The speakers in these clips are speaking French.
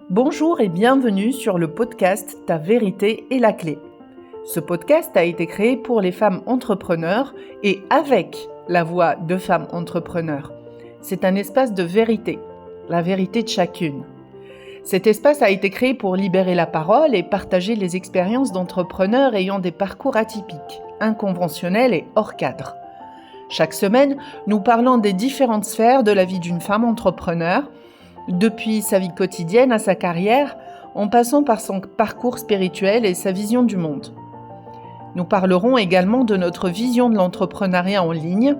Bonjour et bienvenue sur le podcast Ta vérité est la clé. Ce podcast a été créé pour les femmes entrepreneurs et avec la voix de femmes entrepreneurs. C'est un espace de vérité, la vérité de chacune. Cet espace a été créé pour libérer la parole et partager les expériences d'entrepreneurs ayant des parcours atypiques, inconventionnels et hors cadre. Chaque semaine, nous parlons des différentes sphères de la vie d'une femme entrepreneur, depuis sa vie quotidienne à sa carrière, en passant par son parcours spirituel et sa vision du monde. Nous parlerons également de notre vision de l'entrepreneuriat en ligne,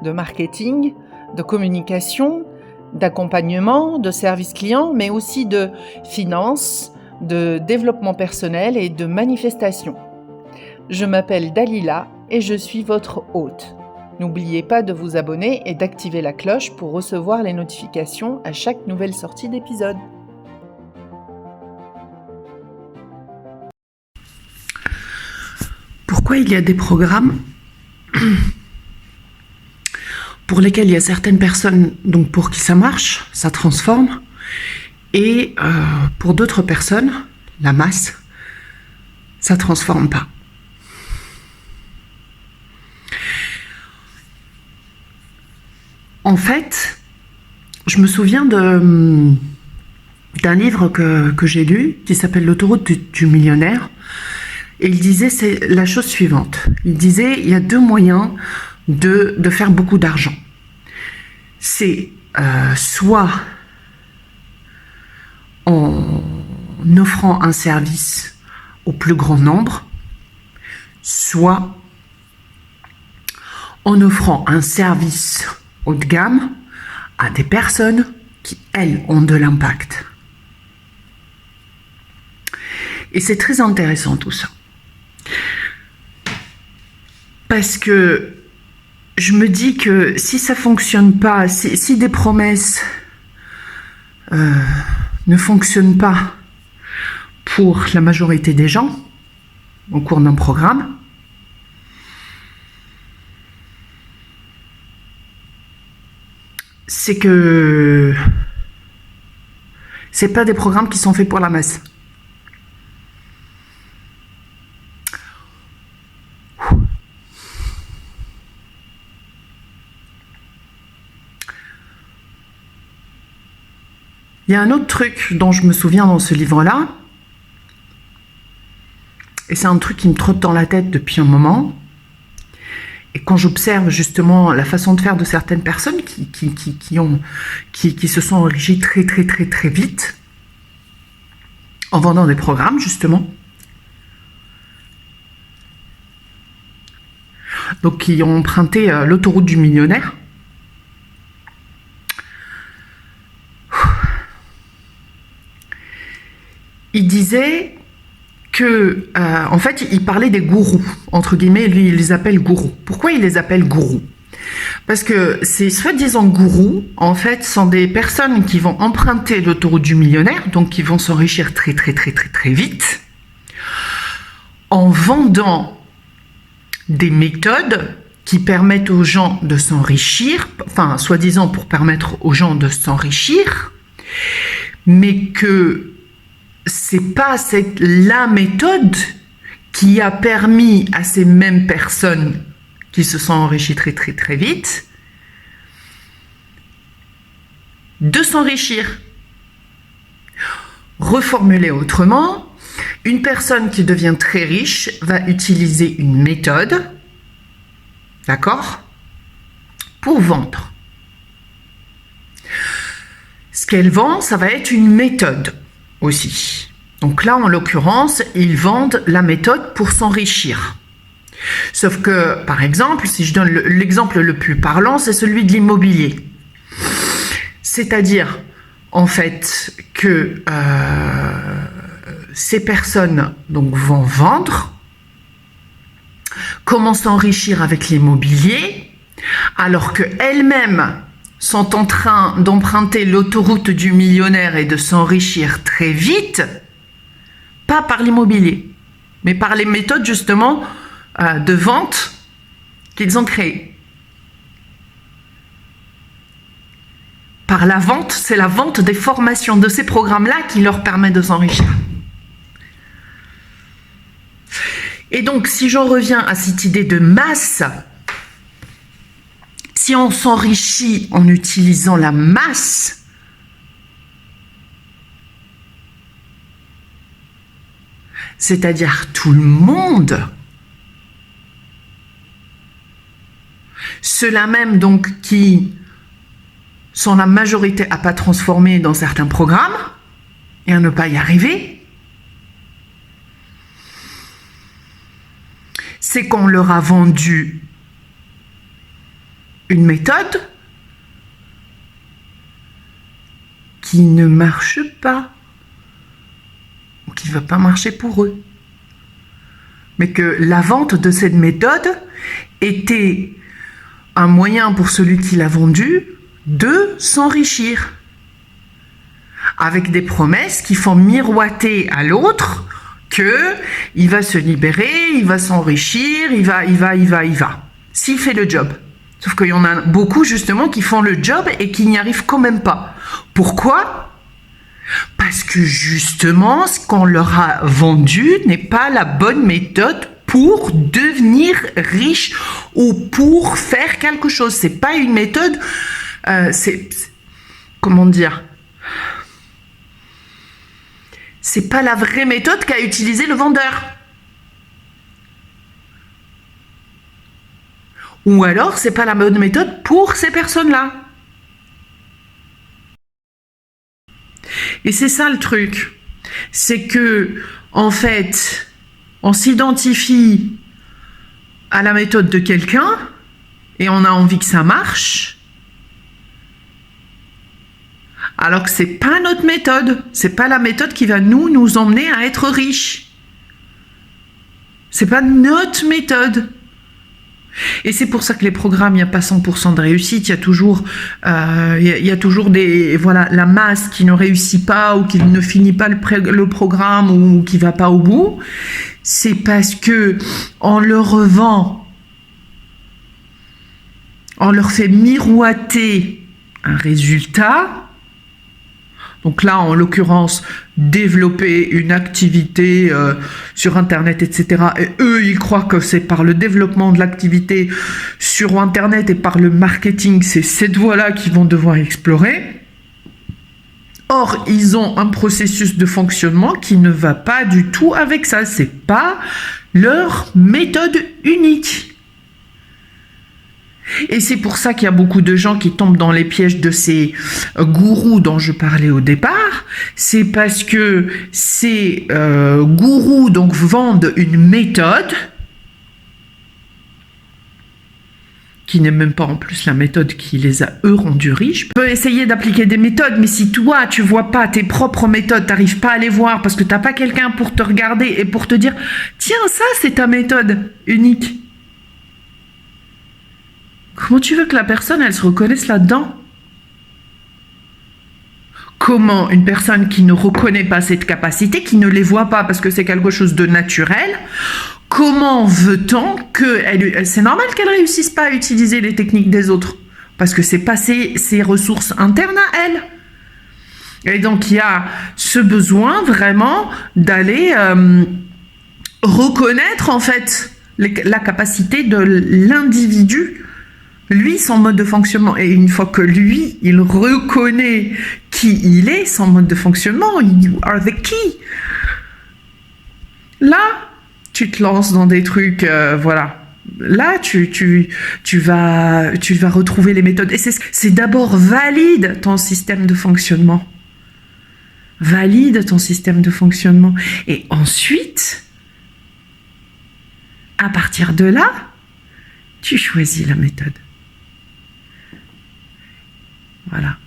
de marketing, de communication, d'accompagnement, de service client, mais aussi de finances, de développement personnel et de manifestation. Je m'appelle Dalila et je suis votre hôte. N'oubliez pas de vous abonner et d'activer la cloche pour recevoir les notifications à chaque nouvelle sortie d'épisode. Pourquoi il y a des programmes pour lesquels il y a certaines personnes, donc pour qui ça marche, ça transforme, et pour d'autres personnes, la masse, ça transforme pas. En fait, je me souviens d'un livre que j'ai lu qui s'appelle L'autoroute du millionnaire, et il disait c'est la chose suivante. Il disait il y a deux moyens de faire beaucoup d'argent. C'est soit en offrant un service au plus grand nombre, soit en offrant un service haut de gamme à des personnes qui, elles, ont de l'impact. Et c'est très intéressant tout ça. Parce que je me dis que si ça ne fonctionne pas, si des promesses ne fonctionnent pas pour la majorité des gens au cours d'un programme, c'est que c'est pas des programmes qui sont faits pour la masse. Il y a un autre truc dont je me souviens dans ce livre-là, et c'est un truc qui me trotte dans la tête depuis un moment. Et quand j'observe justement la façon de faire de certaines personnes qui se sont enrichies très vite en vendant des programmes justement, donc qui ont emprunté l'autoroute du millionnaire. Il disait que, en fait, il parlait des gourous, entre guillemets, lui, il les appelle gourous. Pourquoi il les appelle gourous ? Parce que ces soi-disant gourous, en fait, sont des personnes qui vont emprunter l'autoroute du millionnaire, donc qui vont s'enrichir très vite, en vendant des méthodes qui permettent aux gens de s'enrichir, enfin, soi-disant pour permettre aux gens de s'enrichir, mais que c'est pas la méthode qui a permis à ces mêmes personnes qui se sont enrichies très vite de s'enrichir. Reformulé autrement, une personne qui devient très riche va utiliser une méthode, d'accord, pour vendre. Ce qu'elle vend, ça va être une méthode aussi. Donc là, en l'occurrence, ils vendent la méthode pour s'enrichir. Sauf que, par exemple, si je donne l'exemple le plus parlant, c'est celui de l'immobilier. C'est-à-dire, en fait, que ces personnes donc, vont vendre, comment s'enrichir avec l'immobilier, alors qu'elles-mêmes sont en train d'emprunter l'autoroute du millionnaire et de s'enrichir très vite, pas par l'immobilier, mais par les méthodes justement de vente qu'ils ont créées. par la vente, c'est la vente des formations de ces programmes-là qui leur permet de s'enrichir. Et donc, si j'en reviens à cette idée de masse, si on s'enrichit en utilisant la masse, c'est-à-dire tout le monde, ceux-là même donc qui sont la majorité à pas transformer dans certains programmes et à ne pas y arriver, c'est qu'on leur a vendu une méthode qui ne marche pas, ou qui ne va pas marcher pour eux. Mais que la vente de cette méthode était un moyen pour celui qui l'a vendue de s'enrichir, avec des promesses qui font miroiter à l'autre que il va se libérer, il va s'enrichir, il va, s'il fait le job. Sauf qu'il y en a beaucoup justement qui font le job et qui n'y arrivent quand même pas. Pourquoi ? Parce que justement, ce qu'on leur a vendu n'est pas la bonne méthode pour devenir riche ou pour faire quelque chose. C'est pas une méthode, comment dire ? C'est pas la vraie méthode qu'a utilisée le vendeur. Ou alors, c'est pas la bonne méthode pour ces personnes-là. Et c'est ça le truc. C'est que, en fait, on s'identifie à la méthode de quelqu'un et on a envie que ça marche. Alors que c'est pas notre méthode. C'est pas la méthode qui va nous emmener à être riches. C'est pas notre méthode. Et c'est pour ça que les programmes, il n'y a pas 100% de réussite, il y a toujours, la masse qui ne réussit pas ou qui ne finit pas le programme ou qui va pas au bout. C'est parce que on leur revend, on leur fait miroiter un résultat. Donc là, en l'occurrence, développer une activité sur Internet, etc. Et eux, ils croient que c'est par le développement de l'activité sur Internet et par le marketing, c'est cette voie-là qu'ils vont devoir explorer. Or, ils ont un processus de fonctionnement qui ne va pas du tout avec ça. C'est pas leur méthode unique. Et c'est pour ça qu'il y a beaucoup de gens qui tombent dans les pièges de ces gourous dont je parlais au départ. C'est parce que ces gourous donc vendent une méthode qui n'est même pas en plus la méthode qui les a eux rendus riches. Tu peux essayer d'appliquer des méthodes, mais si toi tu vois pas tes propres méthodes, t'arrives pas à les voir parce que t'as pas quelqu'un pour te regarder et pour te dire tiens, ça c'est ta méthode unique. Comment tu veux que la personne, elle se reconnaisse là-dedans ? Comment une personne qui ne reconnaît pas cette capacité, qui ne les voit pas parce que c'est quelque chose de naturel, comment veut-on que... C'est normal qu'elle ne réussisse pas à utiliser les techniques des autres parce que c'est pas ses ressources internes à elle. Et donc, il y a ce besoin vraiment d'aller reconnaître en fait la capacité de l'individu. Lui, son mode de fonctionnement, et une fois que lui, il reconnaît qui il est, son mode de fonctionnement, you are the key. Là, tu te lances dans des trucs, Là, tu vas retrouver les méthodes. Et c'est d'abord valide ton système de fonctionnement. Valide ton système de fonctionnement. Et ensuite, à partir de là, tu choisis la méthode. Voilà.